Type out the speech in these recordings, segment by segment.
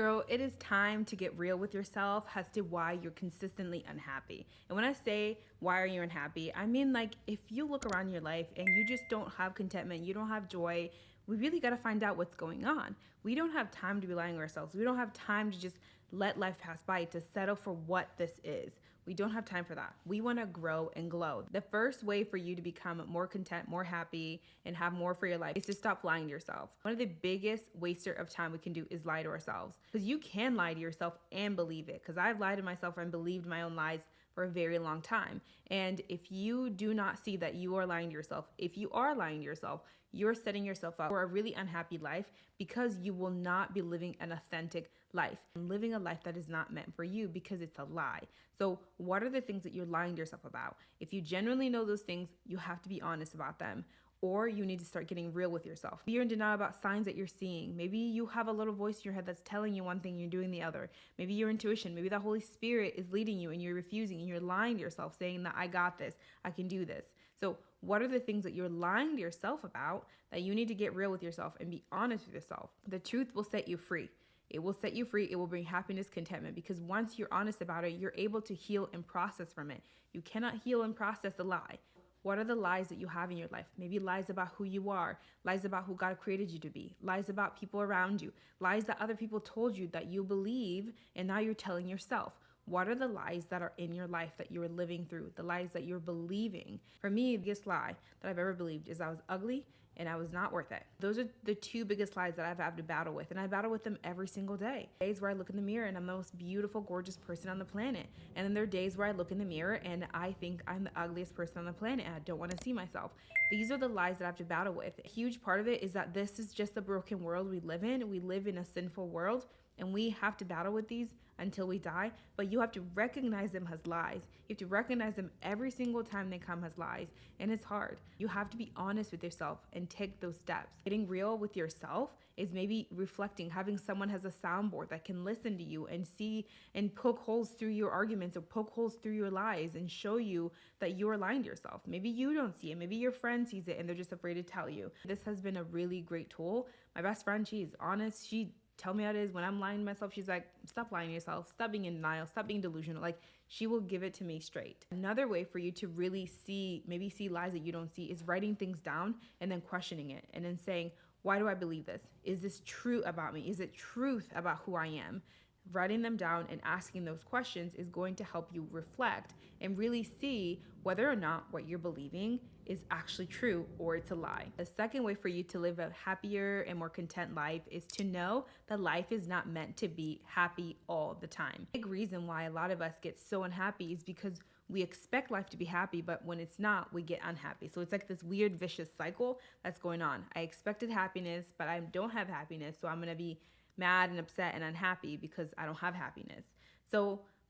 Girl, it is time to get real with yourself as to why you're consistently unhappy. And when I say why are you unhappy, I mean like if you look around your life and you just don't have contentment, you don't have joy, we really got to find out what's going on. We don't have time to be lying to ourselves. We don't have time to just let life pass by to settle for what this is. We don't have time for that. We want to grow and glow. The first way for you to become more content, more happy, and have more for your life is to stop lying to yourself. One of the biggest waster of time we can do is lie to ourselves, because you can lie to yourself and believe it. Because I've lied to myself and believed my own lies for a very long time. And if you do not see that you are lying to yourself, if you are lying to yourself, you're setting yourself up for a really unhappy life, because you will not be living an authentic life and living a life that is not meant for you because it's a lie. So what are the things that you're lying to yourself about? If you genuinely know those things, you have to be honest about them. Or you need to start getting real with yourself. Maybe you're in denial about signs that you're seeing. Maybe you have a little voice in your head that's telling you one thing and you're doing the other. Maybe your intuition, maybe the Holy Spirit is leading you and you're refusing and you're lying to yourself, saying that I got this, I can do this. So what are the things that you're lying to yourself about that you need to get real with yourself and be honest with yourself? The truth will set you free. It will set you free. It will bring happiness, contentment, because once you're honest about it, you're able to heal and process from it. You cannot heal and process a lie. What are the lies that you have in your life? Maybe lies about who you are, lies about who God created you to be, lies about people around you, lies that other people told you that you believe, and now you're telling yourself. What are the lies that are in your life that you're living through, the lies that you're believing? For me, the biggest lie that I've ever believed is I was ugly and I was not worth it. Those are the two biggest lies that I've had to battle with, and I battle with them every single day. Days where I look in the mirror and I'm the most beautiful, gorgeous person on the planet. And then there are days where I look in the mirror and I think I'm the ugliest person on the planet and I don't want to see myself. These are the lies that I have to battle with. A huge part of it is that this is just the broken world we live in. We live in a sinful world, and we have to battle with these until we die. But you have to recognize them as lies. You have to recognize them every single time they come as lies. And it's hard. You have to be honest with yourself and take those steps. Getting real with yourself is maybe reflecting, having someone has a soundboard that can listen to you and see and poke holes through your arguments or poke holes through your lies and show you that you are lying to yourself. Maybe you don't see it. Maybe your friend sees it and they're just afraid to tell you. This has been a really great tool. My best friend, she's honest. She tell me how it is. When I'm lying to myself, she's like, stop lying to yourself, stop being in denial, stop being delusional. Like, she will give it to me straight. Another way for you to really see lies that you don't see is writing things down and then questioning it and then saying, why do I believe this? Is this true about me? Is it truth about who I am? Writing them down and asking those questions is going to help you reflect and really see whether or not what you're believing is actually true or it's a lie. The second way for you to live a happier and more content life is to know that life is not meant to be happy all the time. A big reason why a lot of us get so unhappy is because we expect life to be happy, but when it's not, we get unhappy. So it's like this weird vicious cycle that's going on. I expected happiness, but I don't have happiness, so I'm going to be mad and upset and unhappy because I don't have happiness.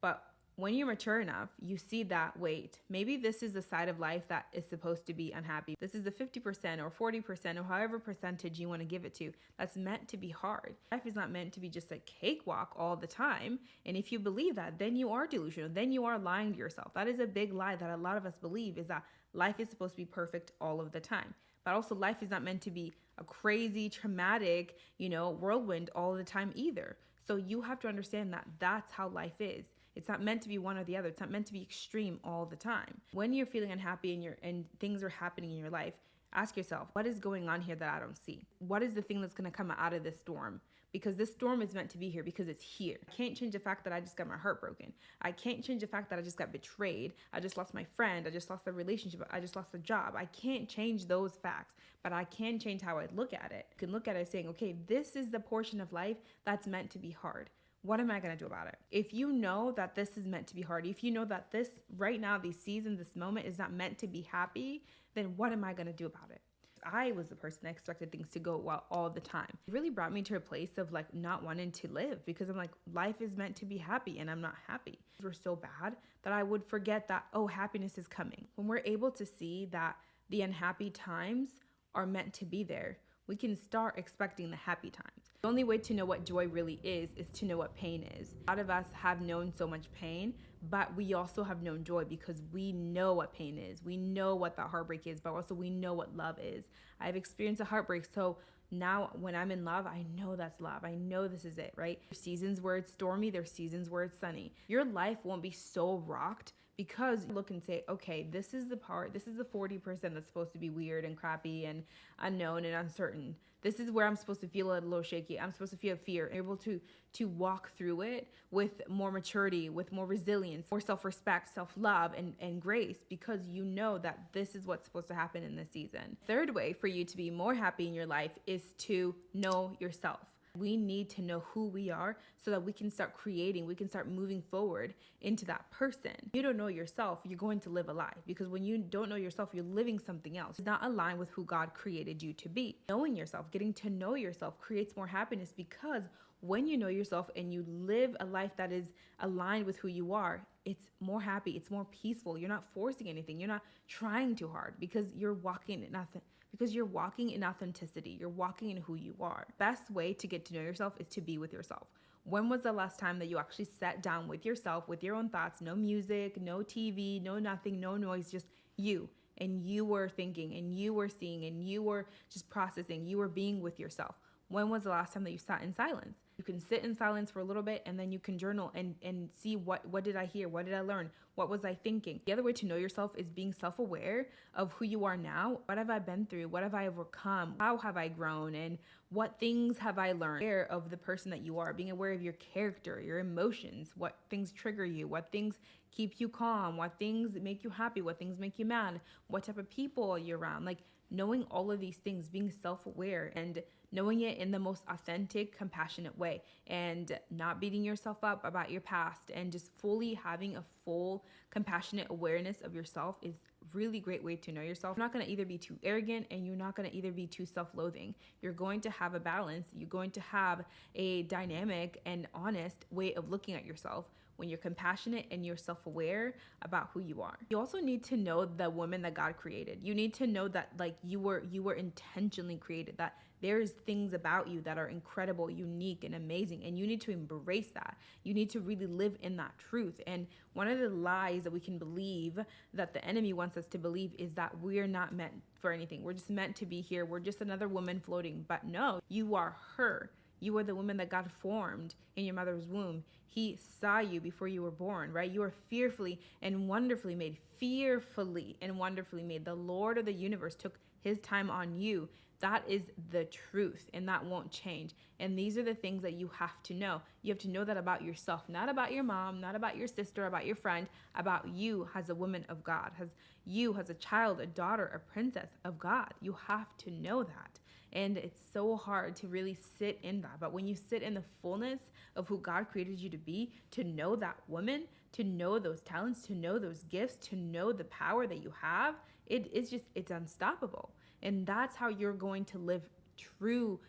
But when you're mature enough, you see that, wait, maybe this is the side of life that is supposed to be unhappy. This is the 50% or 40% or however percentage you want to give it to that's meant to be hard. Life is not meant to be just a cakewalk all the time. And if you believe that, then you are delusional. Then you are lying to yourself. That is a big lie that a lot of us believe, is that life is supposed to be perfect all of the time. But also life is not meant to be a crazy, traumatic, whirlwind all the time either. So you have to understand that that's how life is. It's not meant to be one or the other. It's not meant to be extreme all the time. When you're feeling unhappy and things are happening in your life, ask yourself, what is going on here that I don't see? What is the thing that's going to come out of this storm? Because this storm is meant to be here because it's here. I can't change the fact that I just got my heart broken. I can't change the fact that I just got betrayed. I just lost my friend. I just lost the relationship. I just lost the job. I can't change those facts, but I can change how I look at it. I can look at it saying, okay, this is the portion of life that's meant to be hard. What am I going to do about it? If you know that this is meant to be hard, if you know that this right now, these seasons, this moment is not meant to be happy, then what am I going to do about it? I was the person that expected things to go well all the time. It really brought me to a place of like not wanting to live, because I'm like, life is meant to be happy and I'm not happy. Things were so bad that I would forget that, oh, happiness is coming. When we're able to see that the unhappy times are meant to be there, we can start expecting the happy times. The only way to know what joy really is to know what pain is. A lot of us have known so much pain, but we also have known joy because we know what pain is. We know what that heartbreak is, but also we know what love is. I've experienced a heartbreak, so Now, when I'm in love, I know that's love. I know this is it, right? There's seasons where it's stormy, there's seasons where it's sunny. Your life won't be so rocked because you look and say, okay, this is the 40% that's supposed to be weird and crappy and unknown and uncertain. This is where I'm supposed to feel a little shaky. I'm supposed to feel fear, able to walk through it with more maturity, with more resilience, more self-respect, self-love, and grace, because you know that this is what's supposed to happen in this season. Third way for you to be more happy in your life is to know yourself. We need to know who we are so that we can start creating, we can start moving forward into that person. If you don't know yourself, you're going to live a lie, because when you don't know yourself, you're living something else. It's not aligned with who God created you to be. Knowing yourself, getting to know yourself creates more happiness, because when you know yourself and you live a life that is aligned with who you are, it's more happy, it's more peaceful. You're not forcing anything. You're not trying too hard, because you're walking in nothing. Because you're walking in authenticity. You're walking in who you are. Best way to get to know yourself is to be with yourself. When was the last time that you actually sat down with yourself, with your own thoughts, no music, no TV, no nothing, no noise, just you, and you were thinking, and you were seeing, and you were just processing, you were being with yourself? When was the last time that you sat in silence? You can sit in silence for a little bit, and then you can journal and see what did I hear? What did I learn? What was I thinking? The other way to know yourself is being self-aware of who you are now. What have I been through? What have I overcome? How have I grown? And what things have I learned? Aware of the person that you are, being aware of your character, your emotions, what things trigger you, what things keep you calm, what things make you happy, what things make you mad, what type of people you're around. Like, knowing all of these things, being self-aware and knowing it in the most authentic, compassionate way, and not beating yourself up about your past, and just fully having a full compassionate awareness of yourself is really great way to know yourself. You're not going to either be too arrogant, and you're not going to either be too self-loathing. You're going to have a balance. You're going to have a dynamic and honest way of looking at yourself when you're compassionate and you're self-aware about who you are. You also need to know the woman that God created. You need to know that, like, you were intentionally created, that there's things about you that are incredible, unique, and amazing, and you need to embrace that. You need to really live in that truth. And one of the lies that we can believe, that the enemy wants us to believe, is that we're not meant for anything. We're just meant to be here. We're just another woman floating. But no, you are her. You are the woman that God formed in your mother's womb. He saw you before you were born, right? You are fearfully and wonderfully made. Fearfully and wonderfully made. The Lord of the universe took his time on you. That is the truth, and that won't change. And these are the things that you have to know. You have to know that about yourself, not about your mom, not about your sister, about your friend, about you as a woman of God, as you as a child, a daughter, a princess of God. You have to know that. And it's so hard to really sit in that. But when you sit in the fullness of who God created you to be, to know that woman, to know those talents, to know those gifts, to know the power that you have, it's unstoppable. And that's how you're going to live true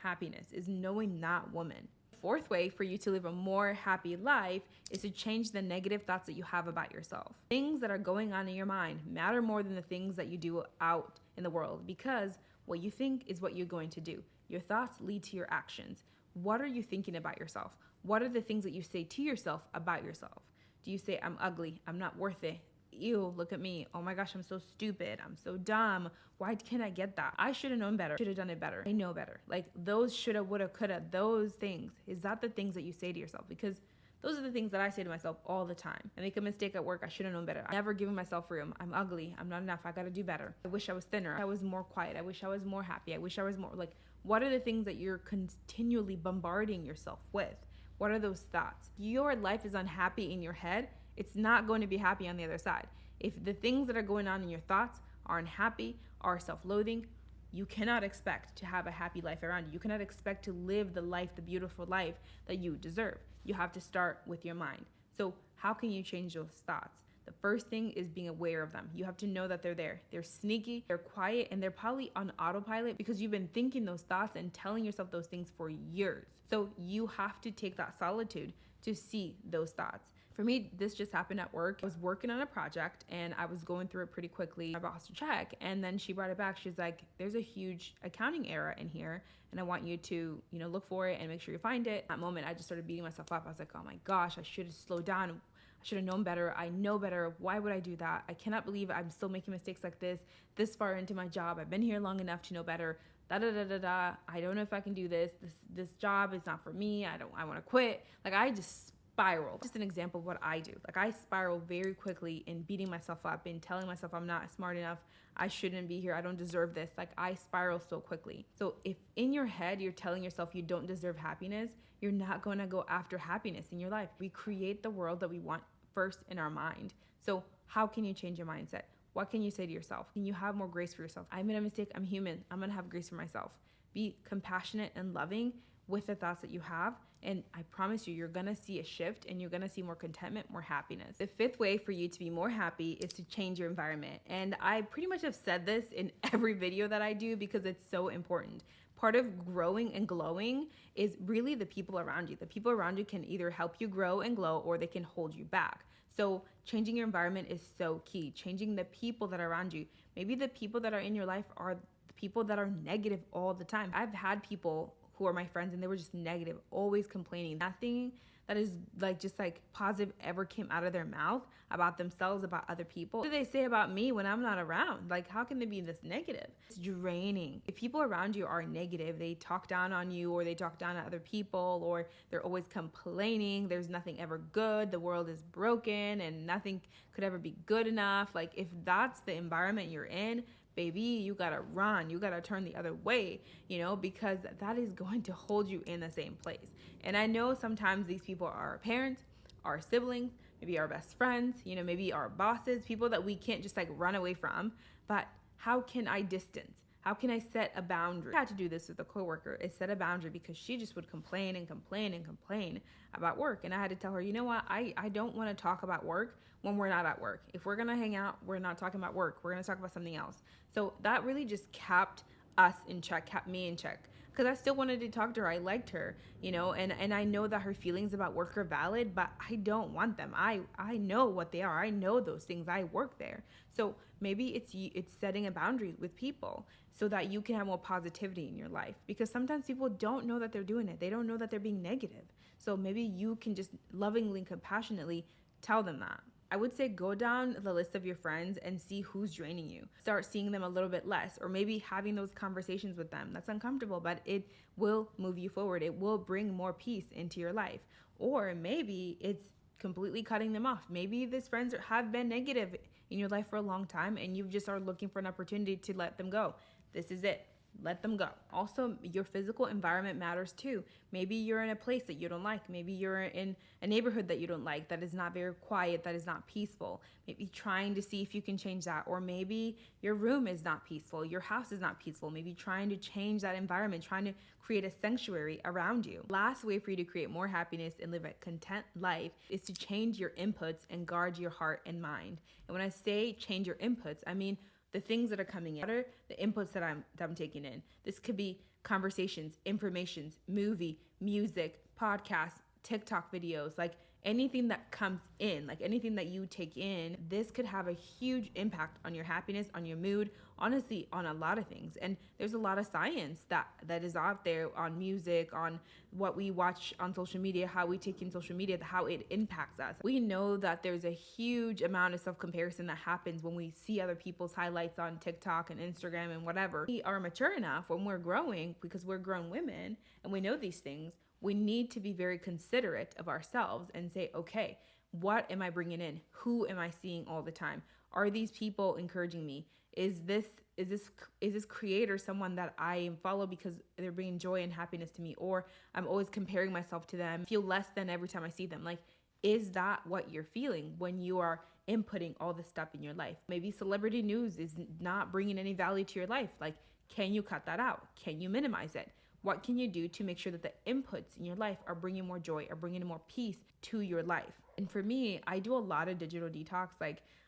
happiness, is knowing that woman. Fourth way for you to live a more happy life is to change the negative thoughts that you have about yourself. Things that are going on in your mind matter more than the things that you do out in the world, because what you think is what you're going to do. Your thoughts lead to your actions. What are you thinking about yourself? What are the things that you say to yourself about yourself? Do you say, I'm ugly, I'm not worth it, ew, look at me, oh my gosh, I'm so stupid, I'm so dumb, why can't I get that? I should have known better, should have done it better, I know better. Like, those shoulda, woulda, coulda, those things, is that the things that you say to yourself? Because those are the things that I say to myself all the time. I make a mistake at work, I should have known better. I'm never giving myself room. I'm ugly, I'm not enough, I gotta do better. I wish I was thinner, I was more quiet, I wish I was more happy, I wish I was more, like, what are the things that you're continually bombarding yourself with? What are those thoughts? If your life is unhappy in your head, it's not going to be happy on the other side. If the things that are going on in your thoughts are unhappy, are self-loathing, you cannot expect to have a happy life around you. You cannot expect to live the life, the beautiful life that you deserve. You have to start with your mind. So how can you change those thoughts? The first thing is being aware of them. You have to know that they're there. They're sneaky, they're quiet, and they're probably on autopilot because you've been thinking those thoughts and telling yourself those things for years. So you have to take that solitude to see those thoughts. For me, this just happened at work. I was working on a project and I was going through it pretty quickly. My boss to check, and then she brought it back. She's like, there's a huge accounting error in here and I want you to, look for it and make sure you find it. At that moment, I just started beating myself up. I was like, oh my gosh, I should have slowed down. I should have known better. I know better. Why would I do that? I cannot believe I'm still making mistakes like this far into my job. I've been here long enough to know better. da da da da da. I don't know if I can do this. This job is not for me. I want to quit. Like I just spiral. Just an example of what I do. Like I spiral very quickly in beating myself up and telling myself I'm not smart enough. I shouldn't be here. I don't deserve this. Like I spiral so quickly. So if in your head you're telling yourself you don't deserve happiness, you're not going to go after happiness in your life. We create the world that we want first in our mind. So how can you change your mindset? What can you say to yourself? Can you have more grace for yourself? I made a mistake. I'm human. I'm going to have grace for myself. Be compassionate and loving with the thoughts that you have. And I promise you're going to see a shift and you're going to see more contentment, more happiness. The fifth way for you to be more happy is to change your environment. And I pretty much have said this in every video that I do because it's so important. Part of growing and glowing is really the people around you. The people around you can either help you grow and glow or they can hold you back. So changing your environment is so key. Changing the people that are around you. Maybe the people that are in your life are the people that are negative all the time. I've had people who are my friends and they were just negative, always complaining. Nothing that is just positive ever came out of their mouth about themselves, about other people. What do they say about me when I'm not around? Like, how can they be this negative? It's draining. If people around you are negative, they talk down on you or they talk down on other people or they're always complaining, there's nothing ever good, the world is broken and nothing could ever be good enough. Like, if that's the environment you're in, baby, you gotta run. You gotta turn the other way, because that is going to hold you in the same place. And I know sometimes these people are our parents, our siblings, maybe our best friends, maybe our bosses, people that we can't just run away from. But how can I distance? How can I set a boundary? I had to do this with a coworker. I set a boundary because she just would complain and complain and complain about work. And I had to tell her, you know what? I don't want to talk about work when we're not at work. If we're going to hang out, we're not talking about work. We're going to talk about something else. So that really just kept us in check, kept me in check. Because I still wanted to talk to her. I liked her, and I know that her feelings about work are valid, but I don't want them. I know what they are. I know those things. I work there. So maybe it's setting a boundary with people so that you can have more positivity in your life. Because sometimes people don't know that they're doing it. They don't know that they're being negative. So maybe you can just lovingly and compassionately tell them that. I would say go down the list of your friends and see who's draining you. Start seeing them a little bit less, or maybe having those conversations with them. That's uncomfortable, but it will move you forward. It will bring more peace into your life. Or maybe it's completely cutting them off. Maybe these friends have been negative in your life for a long time and you just are looking for an opportunity to let them go. This is it. Let them go. Also, your physical environment matters too. Maybe you're in a place that you don't like. Maybe you're in a neighborhood that you don't like, that is not very quiet, that is not peaceful. Maybe trying to see if you can change that. Or maybe your room is not peaceful. Your house is not peaceful. Maybe trying to change that environment, trying to create a sanctuary around you. Last way for you to create more happiness and live a content life is to change your inputs and guard your heart and mind. And when I say change your inputs, I mean the things that are coming in, the inputs that I'm taking in. This could be conversations, informations, movie, music, podcasts, TikTok videos, anything that comes in, anything that you take in. This could have a huge impact on your happiness, on your mood, honestly, on a lot of things. And there's a lot of science that is out there on music, on what we watch on social media, how we take in social media, how it impacts us. We know that there's a huge amount of self-comparison that happens when we see other people's highlights on TikTok and Instagram and whatever. We are mature enough when we're growing, because we're grown women and we know these things. We need to be very considerate of ourselves and say, okay, what am I bringing in? Who am I seeing all the time? Are these people encouraging me? Is this creator someone that I follow because they're bringing joy and happiness to me? Or I'm always comparing myself to them, feel less than every time I see them. Is that what you're feeling when you are inputting all this stuff in your life? Maybe celebrity news is not bringing any value to your life. Can you cut that out? Can you minimize it? What can you do to make sure that the inputs in your life are bringing more joy, are bringing more peace to your life? And for me, I do a lot of digital detox.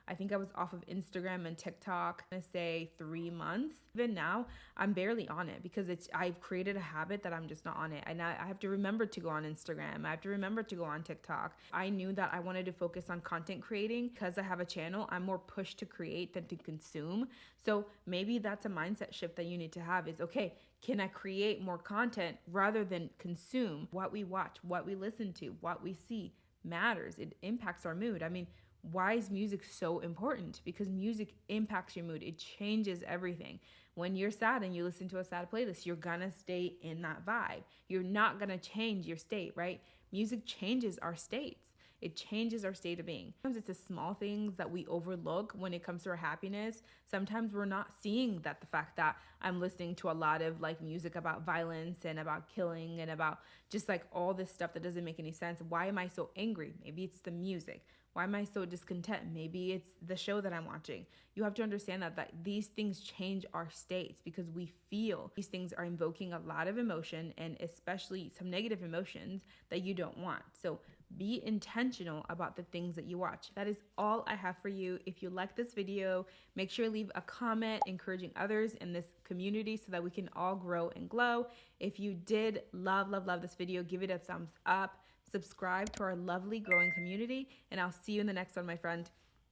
I think I was off of Instagram and TikTok, I'm gonna say 3 months. Even now, I'm barely on it because I've created a habit that I'm just not on it. And I have to remember to go on Instagram. I have to remember to go on TikTok. I knew that I wanted to focus on content creating because I have a channel. I'm more pushed to create than to consume. So maybe that's a mindset shift that you need to have is, okay, can I create more content rather than consume? What we watch, what we listen to, what we see matters. It impacts our mood. I mean, why is music so important? Because music impacts your mood. It changes everything. When you're sad and you listen to a sad playlist, you're gonna stay in that vibe. You're not gonna change your state, right? Music changes our states. It changes our state of being. Sometimes it's the small things that we overlook when it comes to our happiness. Sometimes we're not seeing that the fact that I'm listening to a lot of like music about violence and about killing and about just like all this stuff that doesn't make any sense. Why am I so angry? Maybe it's the music. Why am I so discontent? Maybe it's the show that I'm watching. You have to understand that these things change our states because we feel these things are invoking a lot of emotion and especially some negative emotions that you don't want. So be intentional about the things that you watch. That is all I have for you. If you like this video, make sure to leave a comment encouraging others in this community so that we can all grow and glow. If you did love this video, give it a thumbs up. Subscribe to our lovely growing community, and I'll see you in the next one, my friend.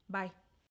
Bye.